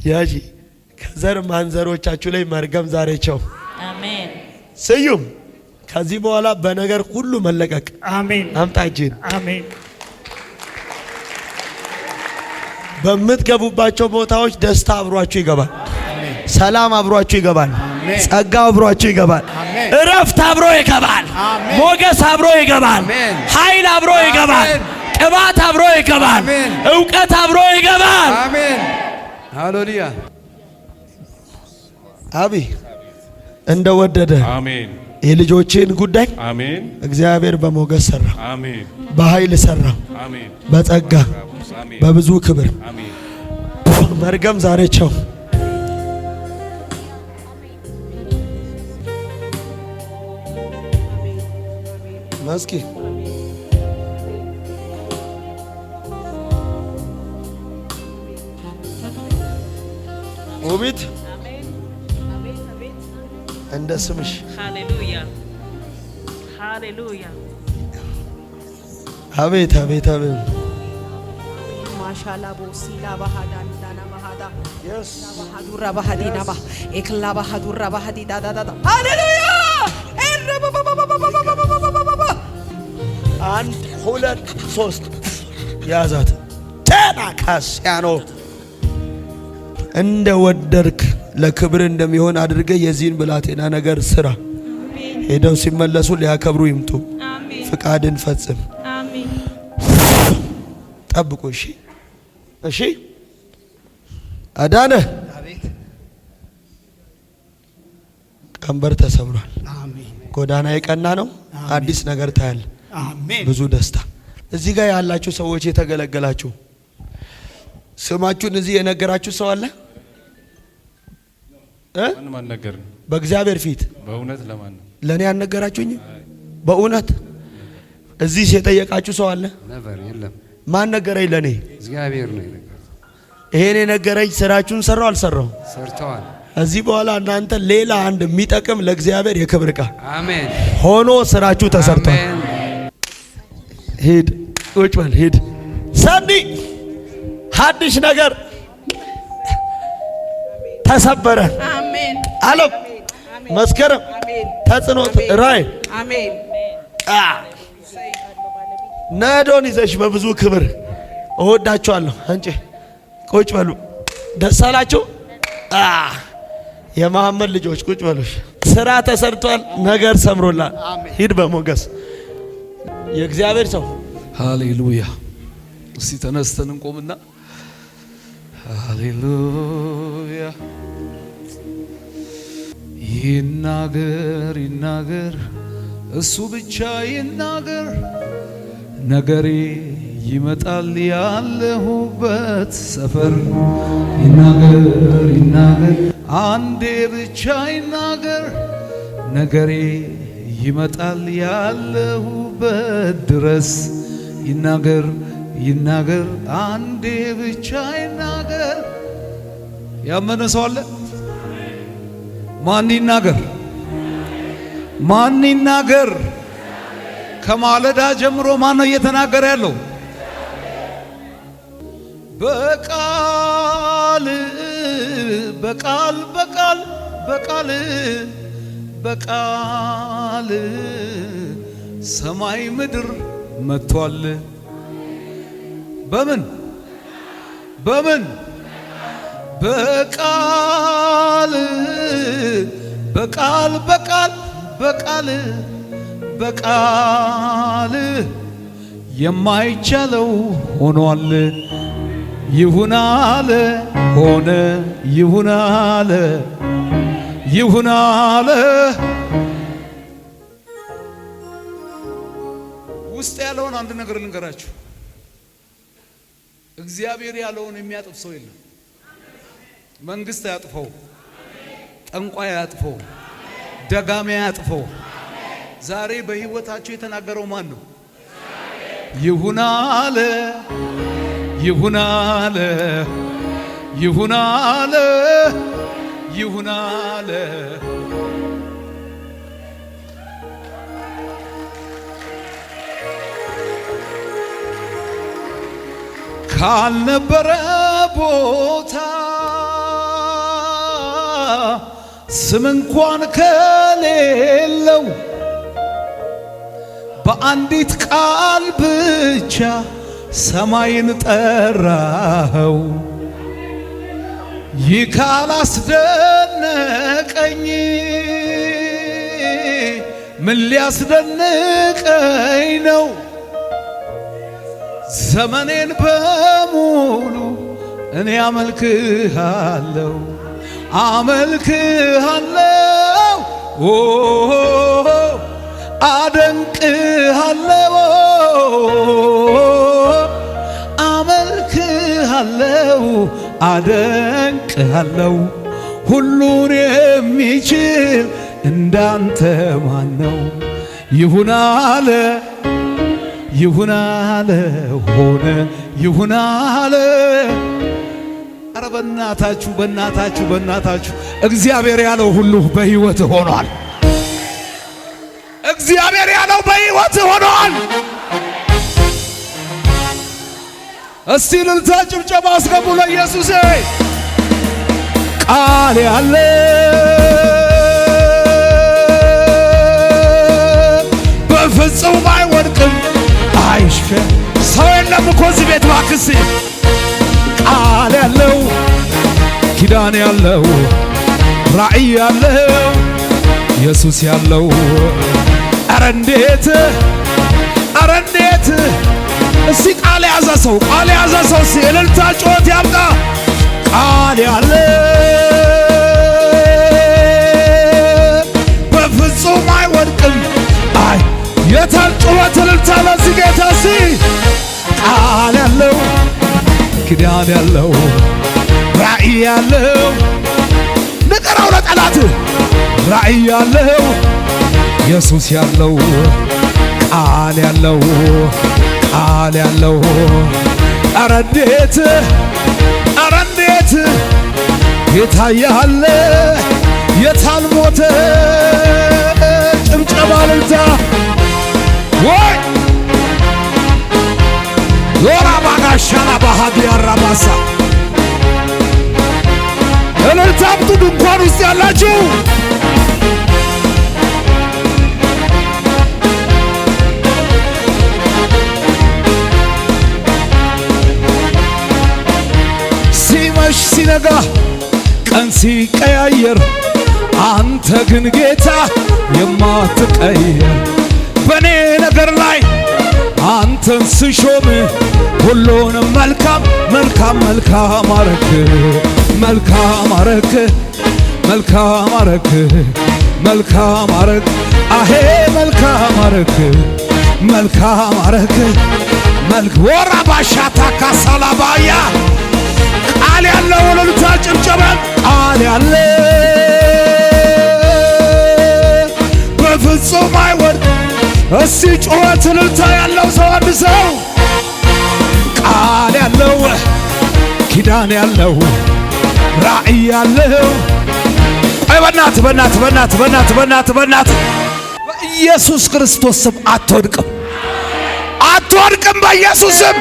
ያጂ ከዘር ማንዘሮቻችሁ ላይ መርገም ዛሬ ቸው። አሜን። ስዩም ከዚህ በኋላ በነገር ሁሉ መለቀቅ። አሜን። አምጣጅን አሜን። በምትገቡባቸው ቦታዎች ደስታ አብሯችሁ ይገባል። ሰላም አብሯችሁ ይገባል። ጸጋ አብሯችሁ ይገባል። እረፍት አብሮ ይገባል። ሞገስ አብሮ ይገባል። ኃይል አብሮ ይገባል። ቅባት አብሮ ይገባል። እውቀት አብሮ ይገባል። አሜን። ሃሌሉያ። አቢ እንደወደደ አሜን። የልጆችን ጉዳይ አሜን። እግዚአብሔር በሞገስ ሰራ፣ አሜን። በኃይል ሰራ፣ አሜን። በጸጋ አሜን። በብዙ ክብር። አሜን። መርገም ዛሬ ቸው። መስኪ ውቢት እንደ ስምሽ ሃሌሉያ ሃሌሉያ። አቤት አቤት አቤት። ማሻላ ቦሲላ ባህዳን ዳና ባህዳ የስ ባህዱራ ባህዲና ባ ኤክላ ባህዱራ ባህዲ ዳዳዳ ሃሌሉያ። አንድ ሁለት ሶስት ያዛት ቴና ካሲያኖ እንደ ወደርክ ለክብር እንደሚሆን አድርገህ የዚህን ብላቴና ነገር ስራ። ሄደው ሲመለሱ ሊያከብሩ ይምጡ። አሜን። ፍቃድን ፈጽም። አሜን። ጠብቁ። እሺ እሺ። አዳነ ቀንበር ተሰብሯል። ጎዳና የቀና ነው። አዲስ ነገር ታያለ። ብዙ ደስታ። እዚህ ጋር ያላችሁ ሰዎች የተገለገላችሁ ስማችሁን እዚህ የነገራችሁ ሰው አለ? ማን ነገር? በእግዚአብሔር ፊት በእውነት ለማን ነው? ለኔ ያልነገራችሁኝ? በእውነት እዚህ የጠየቃችሁ ሰው አለ? ነበር የለም። ማን ነገረኝ? ለኔ እግዚአብሔር ነው የነገረኝ። ይሄን የነገረኝ ስራችሁን ሰራው አልሰራው? ሰርተዋል። እዚህ በኋላ እናንተ ሌላ አንድ የሚጠቅም ለእግዚአብሔር የክብር ዕቃ አሜን ሆኖ ስራችሁ ተሰርቷል። አሜን። ሂድ ቁጭ በል ሂድ። ሰኒ ሐዲስ ነገር ተሰበረ። አሜን። አለም መስከረም ተጽኖት ራይ አሜን። ነዶን ይዘሽ በብዙ ክብር እወዳችኋለሁ። አንቺ ቁጭ በሉ። ደስ አላችሁ? የመሐመድ ልጆች ቁጭ በሉ። ስራ ተሰርቷል። ነገር ሰምሮላል። ሂድ በሞገስ የእግዚአብሔር ሰው። ሃሌሉያ። እስቲ ተነስተን እንቆምና ሃሌሉያ። ይናገር ይናገር እሱ ብቻ ይናገር፣ ነገሬ ይመጣል ያለሁበት ሰፈር። ይናገር ይናገር አንዴ ብቻ ይናገር፣ ነገሬ ይመጣል ያለሁበት ድረስ። ይናገር ይናገር አንዴ ብቻ ይናገር። ያመነ ሰው አለ? ማን ይናገር? ማን ይናገር? ከማለዳ ጀምሮ ማን ነው እየተናገረ ያለው? በቃል በቃል በቃል በቃል በቃል ሰማይ ምድር መጥቷል። በምን በምን በቃል በቃል በቃል በቃል በቃል የማይቻለው ሆኗል። ይሁን አለ ሆነ፣ ይሁን አለ ይሁን አለ። ውስጥ ያለውን አንድ ነገር ልንገራችሁ። እግዚአብሔር ያለውን የሚያጥፍ ሰው የለም። መንግስት አያጥፈው፣ ጠንቋይ አያጥፈው፣ ደጋሚ አያጥፈው። ዛሬ በህይወታችሁ የተናገረው ማን ነው? ይሁን አለ ይሁን አለ ይሁን አለ ይሁን አለ። ካልነበረ ቦታ ስም እንኳን ከሌለው በአንዲት ቃል ብቻ ሰማይን ጠራኸው። ይህ ካላስደነቀኝ ምን ሊያስደንቀኝ ነው? ዘመኔን በሙሉ እኔ አመልክሃለሁ አመልክሃለሁ፣ አደንቅሃለሁ፣ አመልክሃለሁ፣ አደንቅሃለሁ። ሁሉን የሚችል እንዳንተ ማን ነው? ይሁን አለ ይሁን አለ ሆነ፣ ይሁን አለ። ኧረ በእናታችሁ በእናታችሁ በእናታችሁ እግዚአብሔር ያለው ሁሉ በሕይወት ሆኗል። እግዚአብሔር ያለው በሕይወት ሆኗል። እስቲ እልልታ ጭብጨባ አስገቡ ለኢየሱስ። ቃል ያለ በፍጹም አይወድቅም አይሽከ ሰው የለም እኮ እዚህ ቤት ባክስ። ቃል ያለው ኪዳን ያለው ራእይ ያለው ኢየሱስ ያለው ኧረ እንዴት ኧረ እንዴት! እስቲ ቃል ያዘ ሰው ቃል ያዘ ሰው እስቲ እልልታ ጩኸት ያምጣ። ቃል ያለ በፍጹም አይወድቅም። አይ የታል ጩኸት እልልታ ለዚህ ጌታ እስቲ። ቃል ያለው ኪዳን ያለው ራእይ ያለው ንገረው ለጠላት ራእይ ያለው ኢየሱስ ያለው ቃል ያለው ቃል ያለው ኧረ እንዴት ኧረ እንዴት የታያለ የታል ሞተ ጭብጨባ እልልታ ወይ ዞራ ባጋሻና ባህዲ አራባሳ እልልታ አምጡ ድንኳን ውስጥ ያላችሁ ሲመሽ ሲነጋ ቀን ሲቀያየር አንተ ግን ጌታ የማትቀየር በኔ ነገር ላይ አንተን ስሾም ሁሉንም መልካም መልካም መልካም አረክ መልካም አረክ መልካም አረክ መልካም አረክ አሄ መልካም አረክ መልካም አረክ መልክ ወራ ባሻታ ካሳላባያ ቃል ያለው እልልታ ጭብጨባ ቃል ያለ በፍጹም አይወድቅ። እስቲ ጩኸት እልልታ ያለው ሰው አንድ ሰው ቃል ያለው ኪዳን ያለው ራእይ ያለው አይ በእናት በኢየሱስ ክርስቶስ ስም አትወድቅም አትወድቅም በኢየሱስ ስም።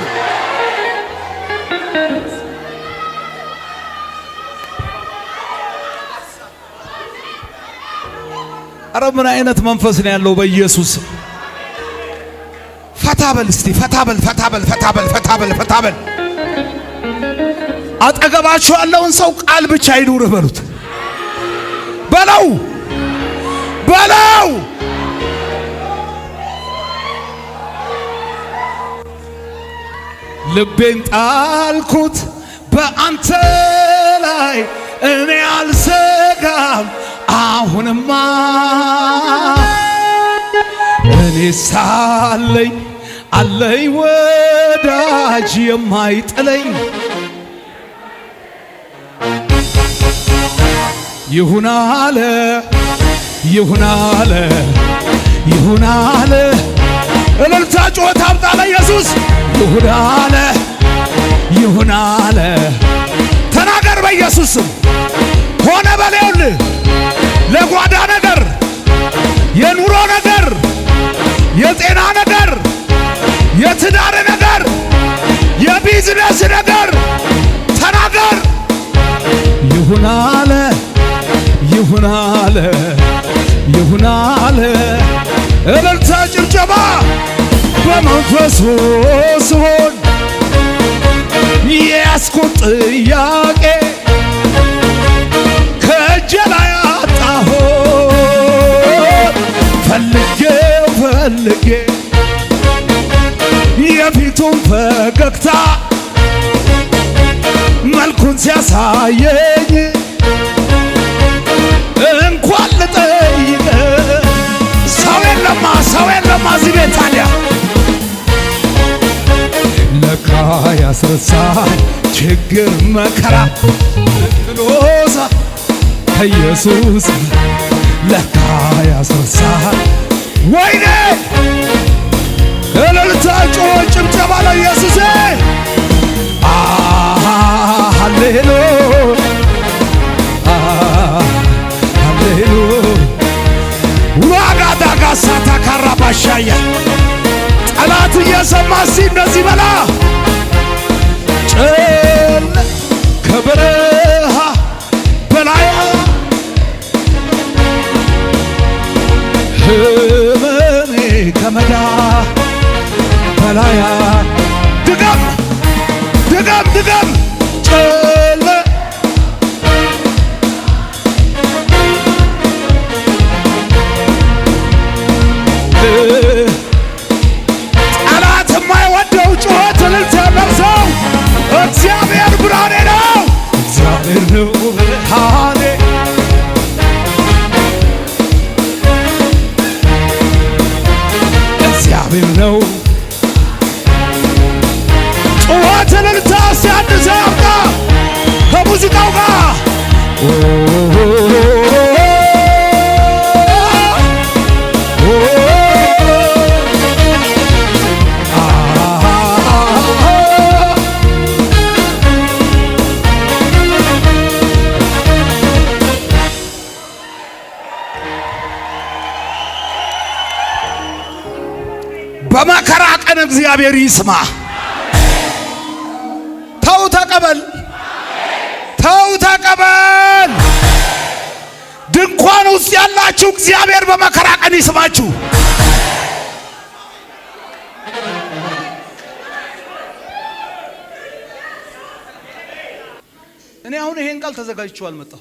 አረ ምን አይነት መንፈስ ነው ያለው በኢየሱስ። ፈታ በል እስቲ ፈታ በል ፈታ በል ፈታ በል ፈታ በል ፈታ በል። አጠገባችሁ ያለውን ሰው ቃል ብቻ ይኑርህ በሉት። በለው በለው። ልቤን ጣልኩት በአንተ ላይ እኔ አልሰጋም አሁንማ እኔ ሳለኝ አለኝ ወዳጅ የማይጥለኝ ይሁን አለ ይሁን አለ ይሁን አለ። እልልታ ጩኸት አምጣ ለኢየሱስ። ይሁን አለ ይሁን አለ። ተናገር በኢየሱስ ስም። ሆነ በሌውልህ ለጓዳ ነገር፣ የኑሮ ነገር፣ የጤና ነገር፣ የትዳር ነገር፣ የቢዝነስ ነገር ተናገር። ይሁን አለ ይሁን አለ ይሁን አለ። እልልታ ጭብጨባ በመንፈሱ ስሆን የያዝኩት ጥያቄ ከእጄ ላይ አጣሁት። ፈልጌው ፈልጌ የፊቱን ፈገግታ መልኩን ሲያሳየኝ እንኳን ልጠይቅ ሰው የለማ እዚህ ቤት ታዲያ ለካ ያስረሳል ችግር መከራ ጥሎዛ ከኢየሱስ ለካ ያስረሳል። ወይኔ እልልታ ጮህ ጭብጨባ ለኢየሱስ። ሃሌሉያ ሃሌሉያ። ዋጋዳጋ ሳታ ካራባሻያ ጠላት እየሰማ እስቲ እንደዚህ በላ። ጨለ ከበረሃ በላይ ህመሜ ከመዳ በላይ ድገም ድገም ድገም። ጨለ ጠላት የማይወደው ጩኸት እልልታ ያለው ሰው እግዚአብሔር ብርሃኔ ነው። እግዚአብሔር ነው ብርሃኔ። እግዚአብሔር ነው ጩኸት እልልታ ሲያድስ ያብቃ ከሙዚቃው ጋር በመከራ ቀን እግዚአብሔር ይስማ። ተው ተቀበል፣ ተው ተቀበል። ድንኳን ውስጥ ያላችሁ እግዚአብሔር በመከራ ቀን ይስማችሁ። እኔ አሁን ይሄን ቃል ተዘጋጅቼው አልመጣሁ።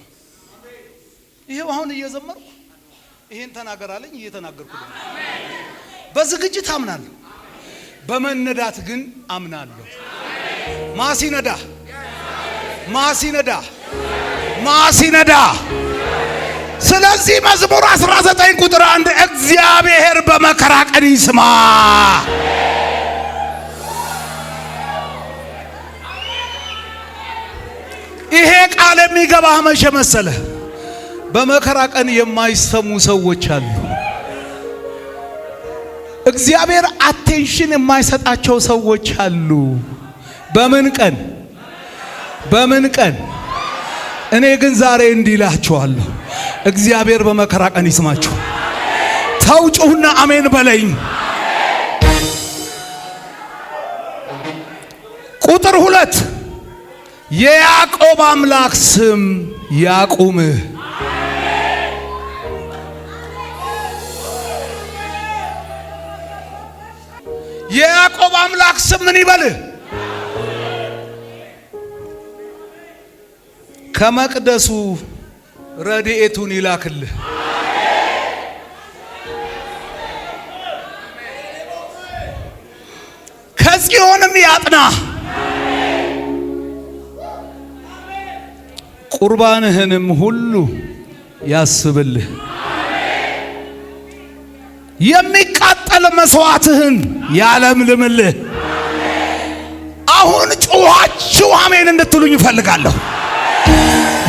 ይሄው አሁን እየዘመርኩ ይሄን ተናገር አለኝ፣ እየተናገርኩ ነው። በዝግጅት አምናለሁ፣ በመነዳት ግን አምናለሁ። ማሲነዳ ማሲነዳ ማሲነዳ። ስለዚህ መዝሙር 19 ቁጥር 1 እግዚአብሔር በመከራ ቀን ይስማ። ይሄ ቃል የሚገባህ መቼ መሰለህ? በመከራ ቀን የማይሰሙ ሰዎች አሉ። እግዚአብሔር አቴንሽን የማይሰጣቸው ሰዎች አሉ። በምን ቀን? በምን ቀን? እኔ ግን ዛሬ እንዲላችኋለሁ፣ እግዚአብሔር በመከራ ቀን ይስማችሁ። ተው ጩሁና አሜን በለኝ። ቁጥር 2 የያዕቆብ አምላክ ስም ያቁምህ። ስም ምን ይበልህ? ከመቅደሱ ረድኤቱን ይላክልህ። ከጽዮንም ያጥና። ቁርባንህንም ሁሉ ያስብልህ። የሚቃጠል መስዋዕትህን ያለምልምልህ። አሁን ጩኻችሁ አሜን እንድትሉኝ እፈልጋለሁ።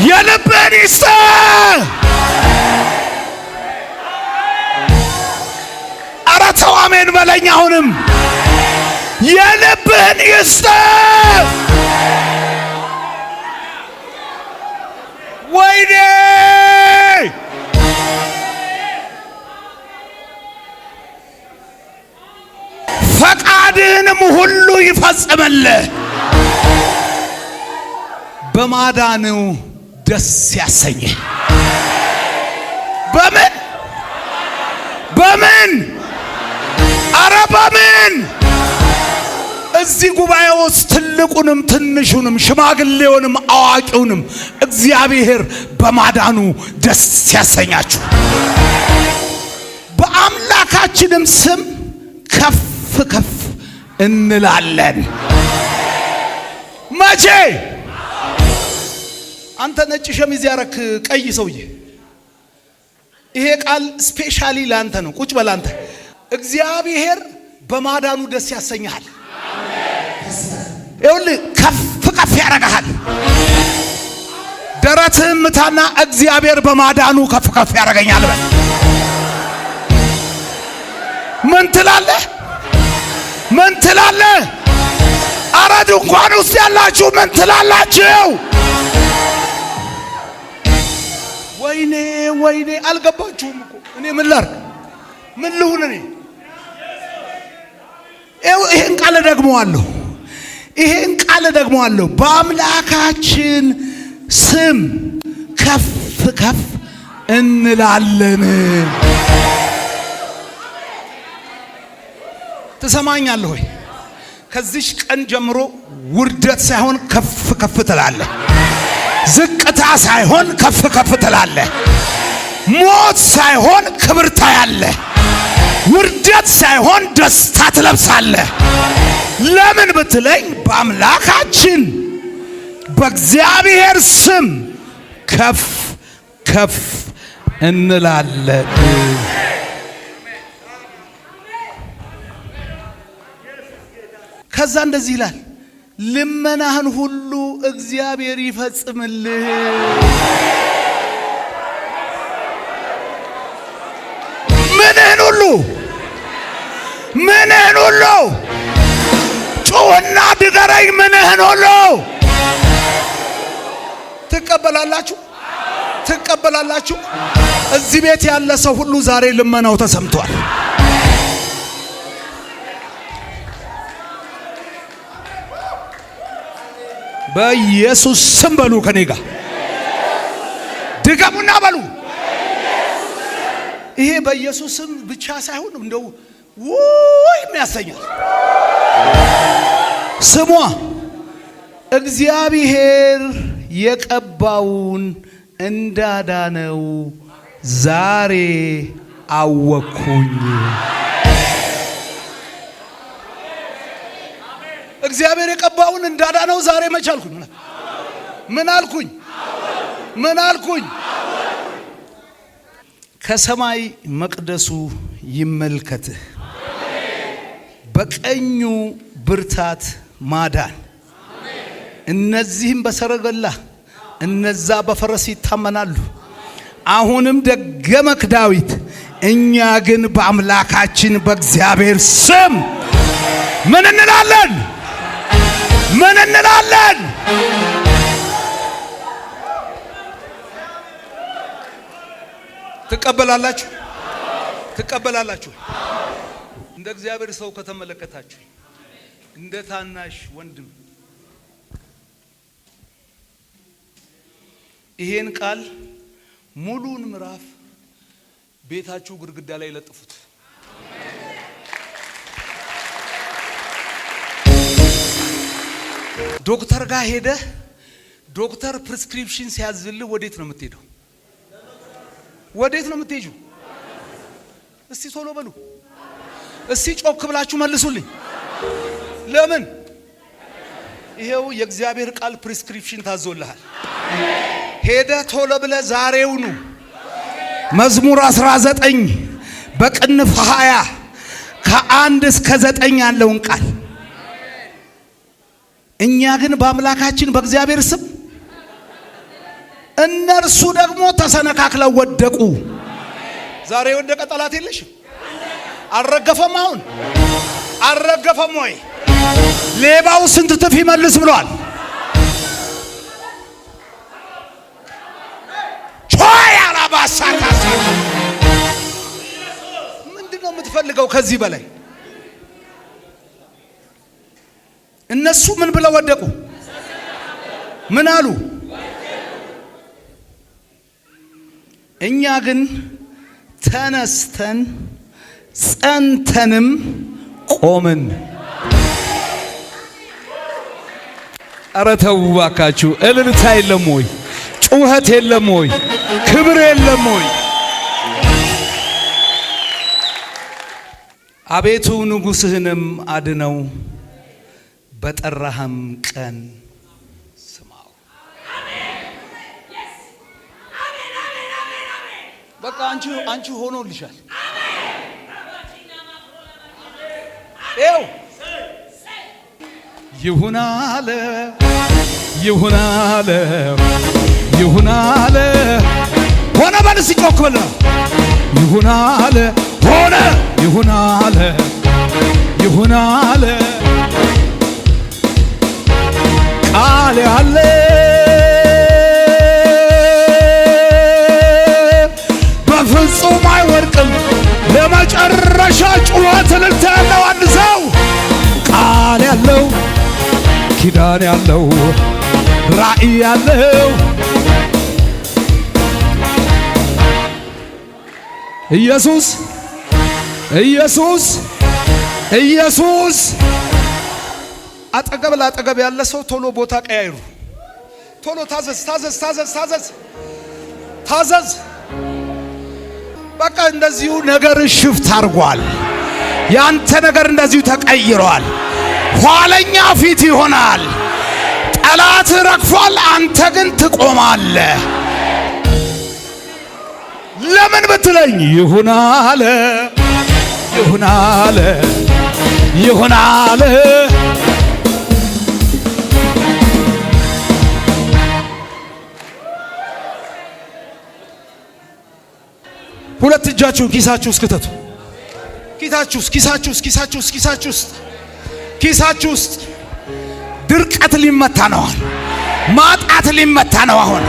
የልብህን ይስጥህ። ኧረ ተው አሜን በለኝ። አሁንም የልብህን ይስጥህ። ወይኔ ፈቃድህንም ሁሉ ይፈጽምልህ። በማዳኑ ደስ ያሰኝህ። በምን በምን ኧረ በምን? እዚህ ጉባኤ ውስጥ ትልቁንም ትንሹንም ሽማግሌውንም አዋቂውንም እግዚአብሔር በማዳኑ ደስ ያሰኛችሁ። በአምላካችንም ስም ከፍ ከፍ እንላለን። መቼ? አንተ ነጭ ሸሚዝ ያረክ ቀይ ሰውዬ፣ ይሄ ቃል ስፔሻሊ ላንተ ነው። ቁጭ በል አንተ። እግዚአብሔር በማዳኑ ደስ ያሰኛል። ይኸውልህ ከፍ ከፍ ያረጋሃል። ደረትህን ምታና እግዚአብሔር በማዳኑ ከፍ ከፍ ያረገኛል በል። ምን ትላለህ? ምን ትላለህ? ኧረ ድንኳን ውስጥ ያላችሁ ምን ትላላችሁ? ወይኔ ወይኔ፣ አልገባችሁም እኮ። እኔ ምን ላድርግ? ምን ልሁን? እኔ ይሄን ቃል ደግመዋለሁ። ይሄን ቃል ደግመዋለሁ። በአምላካችን ስም ከፍ ከፍ እንላለን። ትሰማኛለህ ወይ? ከዚህ ቀን ጀምሮ ውርደት ሳይሆን ከፍ ከፍ ትላለህ። ዝቅታ ሳይሆን ከፍ ከፍ ትላለህ። ሞት ሳይሆን ክብር ታያለህ። ውርደት ሳይሆን ደስታ ትለብሳለህ። ለምን ብትለኝ በአምላካችን በእግዚአብሔር ስም ከፍ ከፍ እንላለን። ከዛ እንደዚህ ይላል፣ ልመናህን ሁሉ እግዚአብሔር ይፈጽምልህ። ምንህን ሁሉ? ምንህን ሁሉ? ጩህና ድገረኝ። ምንህን ሁሉ ትቀበላላችሁ? ትቀበላላችሁ? እዚህ ቤት ያለ ሰው ሁሉ ዛሬ ልመናው ተሰምቷል። በኢየሱስ ስም በሉ። ከኔ ጋር ድገሙና በሉ። ይሄ በኢየሱስ ስም ብቻ ሳይሆን እንደው ውይ የሚያሰኛል። ስሟ እግዚአብሔር የቀባውን እንዳዳነው ዛሬ አወቅኩኝ። እግዚአብሔር የቀባውን እንዳዳነው ዛሬ መች አልኩኝ? ምን አልኩኝ? ምን አልኩኝ? ከሰማይ መቅደሱ ይመልከትህ፣ በቀኙ ብርታት ማዳን። እነዚህም በሰረገላ እነዛ በፈረስ ይታመናሉ። አሁንም ደገመክ ዳዊት፣ እኛ ግን በአምላካችን በእግዚአብሔር ስም ምን እንላለን? ምን እንላለን? ትቀበላላችሁ? ትቀበላላችሁ? እንደ እግዚአብሔር ሰው ከተመለከታችሁ እንደ ታናሽ ወንድም ይሄን ቃል ሙሉን ምዕራፍ ቤታችሁ ግድግዳ ላይ ለጥፉት። ዶክተር ጋር ሄደ። ዶክተር ፕሪስክሪፕሽን ሲያዝልህ ወዴት ነው የምትሄደው? ወዴት ነው የምትሄጂው? እስቲ ቶሎ በሉ። እስቲ ጮክ ብላችሁ መልሱልኝ። ለምን? ይሄው የእግዚአብሔር ቃል ፕሪስክሪፕሽን ታዞልሃል። ሄደ ቶሎ ብለ ዛሬውኑ መዝሙር 19 በቅንፍ 20 ከ1 እስከ 9 ያለውን ቃል እኛ ግን በአምላካችን በእግዚአብሔር ስም እነርሱ ደግሞ ተሰነካክለው ወደቁ። ዛሬ የወደቀ ጠላት የለሽም። አልረገፈም። አሁን አልረገፈም ወይ? ሌባው ስንት ትፍ ይመልስ ብሏል። ቾይ አላባሳካሳ ምንድነው የምትፈልገው ከዚህ በላይ? እነሱ ምን ብለው ወደቁ? ምን አሉ? እኛ ግን ተነስተን ጸንተንም ቆምን። ኧረ ተው እባካችሁ። እልልታ የለም ወይ? ጩኸት የለም ወይ? ክብር የለም ወይ? አቤቱ ንጉሥህንም አድነው፣ በጠራህም ቀን ስማው። በቃ አንቺ ሆኖልሻል። ይኸው ይሁን አለ ይሁን አለ ይሁን አለ ሆነ። በል እስኪ ጮክ በል ነው። ይሁን አለ ሆነ ይሁን አለ ይሁን አለ ቃል ያለ በፍጹም አይወድቅም። ለመጨረሻ ጩኸት እልልታ ያለው አንድ ሰው ቃል ያለው ኪዳን ያለው ራእይ ያለው ኢየሱስ ኢየሱስ ኢየሱስ። አጠገብ ለአጠገብ ያለ ሰው ቶሎ ቦታ ቀያይሩ። ቶሎ ታዘዝ ታዘዝ ታዘዝ ታዘዝ ታዘዝ። በቃ እንደዚሁ ነገር ሽፍት አድርጓል። ያንተ ነገር እንደዚሁ ተቀይሯል። ኋለኛ ፊት ይሆናል። ጠላት ረግፏል፣ አንተ ግን ትቆማለህ። ለምን ብትለኝ ይሁን አለ ይሁን አለ ይሁን አለ ሁለት እጃችሁን ኪሳችሁ ውስጥ ክተቱ። ኪሳችሁ ውስጥ ኪሳችሁ ውስጥ ኪሳችሁ ውስጥ ኪሳችሁ ውስጥ ኪሳችሁ ውስጥ ድርቀት ሊመታ ነው። አሁን ማጣት ሊመታ ነው። አሁን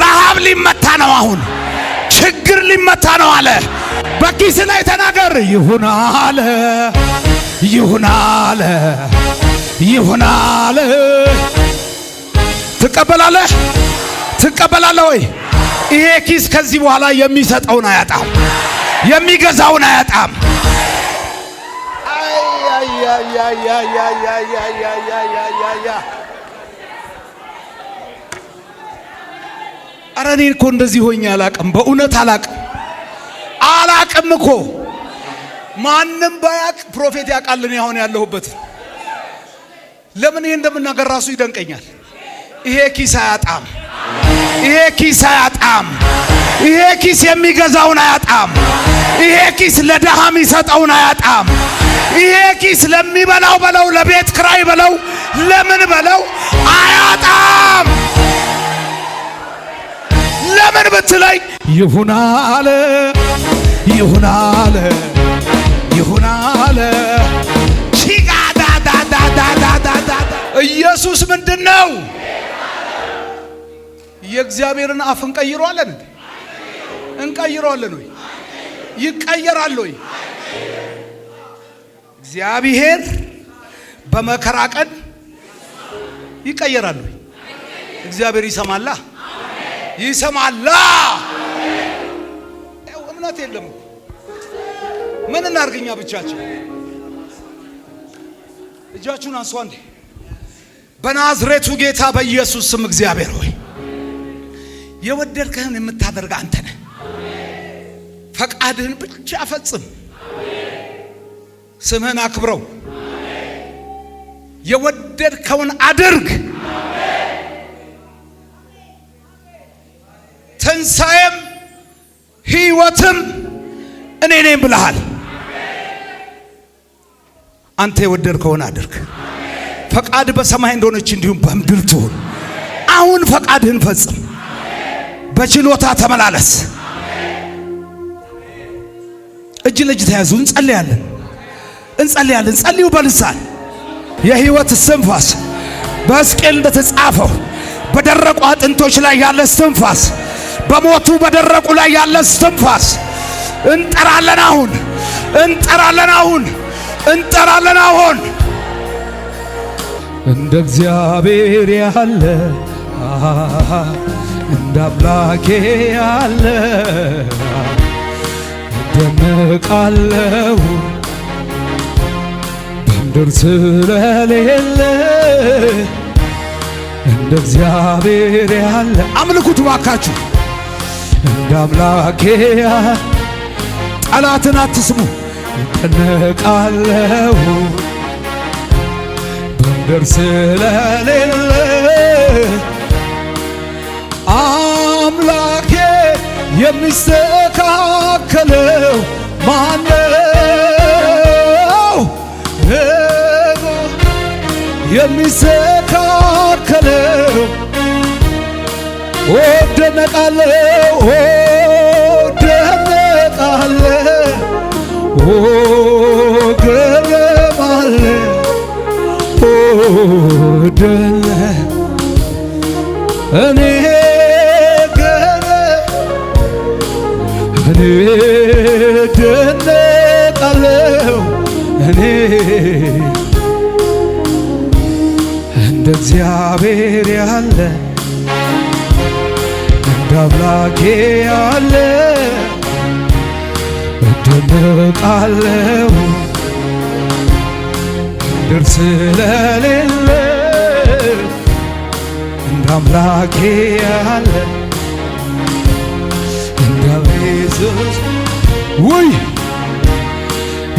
ረሃብ ሊመታ ነው። አሁን ችግር ሊመታ ነው አለ። በኪስ ላይ ተናገር። ይሁን አለ ይሁን አለ ይሁን አለ። ትቀበላለህ? ትቀበላለህ ወይ? ይሄ ኪስ ከዚህ በኋላ የሚሰጠውን አያጣም፣ የሚገዛውን አያጣም። ኧረ እኔ እኮ እንደዚህ ሆኜ አላቅም፣ በእውነት አላቅም እኮ። ማንም ባያቅ ፕሮፌት ያውቃል እኔ አሁን ያለሁበት። ለምን ይሄ እንደምናገር ራሱ ይደንቀኛል። ይሄ ኪስ አያጣም፣ ይሄ ኪስ አያጣም። ይሄ ኪስ የሚገዛውን አያጣም። ይሄ ኪስ ለድሃ የሚሰጠውን አያጣም። ይሄ ኪስ ለሚበላው በለው፣ ለቤት ክራይ በለው፣ ለምን በለው አያጣም። ለምን ብትለኝ ይሁን አለ ይሁን አለ ይሁን አለ። ኢየሱስ ምንድነው? የእግዚአብሔርን አፍ እንቀይረዋለን እንዴ? እንቀይረዋለን ወይ? ይቀየራል ወይ? እግዚአብሔር በመከራ ቀን ይቀየራል ወይ? እግዚአብሔር ይሰማላ ይሰማላ። እምነት የለም። ምን እናርግኛ? ብቻችን እጃችሁን አንሷ እንዴ! በናዝሬቱ ጌታ በኢየሱስ ስም እግዚአብሔር ሆይ የወደድከውን የምታደርግ አንተ ነህ። ፈቃድህን ብቻ ፈጽም። ስምህን አክብረው። የወደድከውን አድርግ። ትንሣኤም ሕይወትም እኔ ነኝ ብለሃል። አንተ የወደድከውን አድርግ። ፈቃድ በሰማይ እንደሆነች እንዲሁም በምድር ትሁን። አሁን ፈቃድህን ፈጽም። በችሎታ ተመላለስ። እጅ ለእጅ ተያዙ። እንጸልያለን። ጸልዩ በልሳን የሕይወት እስትንፋስ በሕዝቅኤል እንደተጻፈው በደረቁ አጥንቶች ላይ ያለ እስትንፋስ፣ በሞቱ በደረቁ ላይ ያለ እስትንፋስ እንጠራለን። አሁን እንደ እግዚአብሔር ያለ እንደ አምላኬ ያለ እደነቃለሁ በምድር ስለሌለ። እንደ እግዚአብሔር ያለ አምልኩት ባካችሁ። እንደ አምላኬ ጠላትን አትስሙ። እደነቃለሁ በምድር ስለሌለ። አምላኬ የሚስተካከለው ማነው? የሚስተካከለው እደነቃለሁ እኔ እደነቃለሁ እኔ እንደ እግዚአብሔር ያለ እንደ አምላኬ ያለ እደነቃለሁ ምድር ስለሌለ። እንደ አምላኬ ያለ እንደ ኢየሱስ ውይ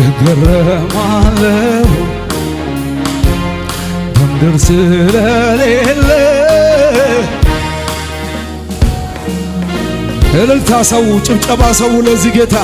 እገረማለሁ በምድር ስለሌለ። እልልታ ሰው፣ ጭብጨባ ሰው ለዚህ ጌታ